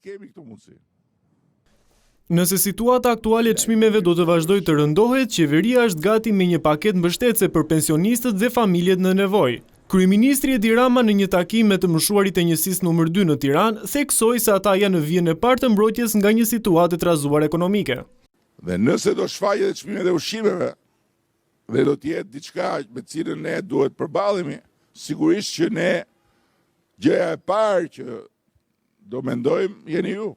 kemi këtë mundësi. Nëse situata aktuale e çmimeve do të vazhdojë të rëndohet, qeveria është gati me një paketë mbështetëse për pensionistët dhe familjet në nevojë. Kryeministri Edi Rama në një takim me të mëshuarit e njësisë nr. 2 në Tiranë theksoi se ata janë në vijën e parë të mbrojtjes nga një situatë e trazuar ekonomike. Dhe nëse do shfaqet edhe çmimet e ushqimeve dhe do të jetë diçka me cilën ne duhet përballemi, sigurisht që ne gjëja e parë që do mendojmë jeni ju,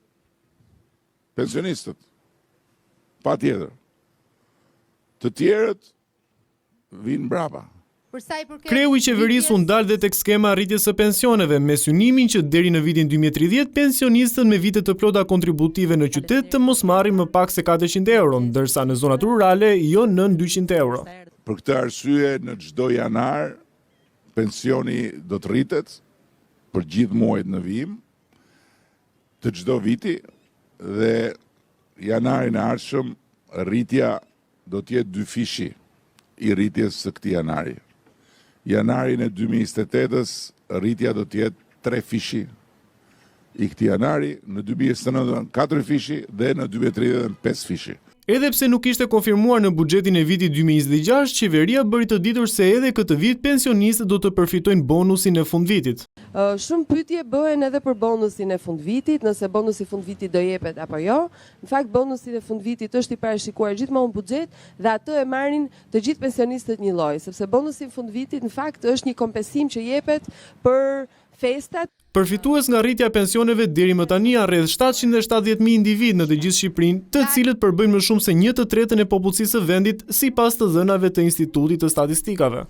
pensionistët, pa tjetër. Të tjerët vinë mbrapa. Kreu i qeverisë u ndal dhe tek skema rritjes së pensioneve, me synimin që deri në vitin 2030 pensionistët me vite të plota kontributive në qytet të mos marrin më pak se 400 euro, ndërsa në zonat rurale jo nën 200 euro. Për këtë arsye, në çdo janar pensioni do të rritet për gjithë muajt në vijim të çdo viti. Dhe janarin e ardhshëm rritja do të jetë 2 fishi i rritjes së këtij janari. Janarin e 2028-s rritja do të jetë 3 fishi i këtij janari, në 2029 4 fishi dhe në 2030 5 fishi. Edhe pse nuk ishte konfirmuar në buxhetin e vitit 2026, qeveria bëri të ditur se edhe këtë vit pensionistët do të përfitojnë bonusin e fundvitit. Shumë pyetje bëhen edhe për bonusin e fundvitit, nëse bonusi i fundvitit do jepet apo jo. Në fakt bonusi i fundvitit është i parashikuar gjithmonë në buxhet dhe atë e marrin të gjithë pensionistët një lloj, sepse bonusi i fundvitit në fakt është një kompensim që jepet për festat. Përfitues nga rritja e pensioneve deri më tani janë rreth 770.000 individ në të gjithë Shqipërinë, të cilët përbëjnë më shumë se 1/3 e popullsisë së vendit, sipas të dhënave të Institutit të Statistikave.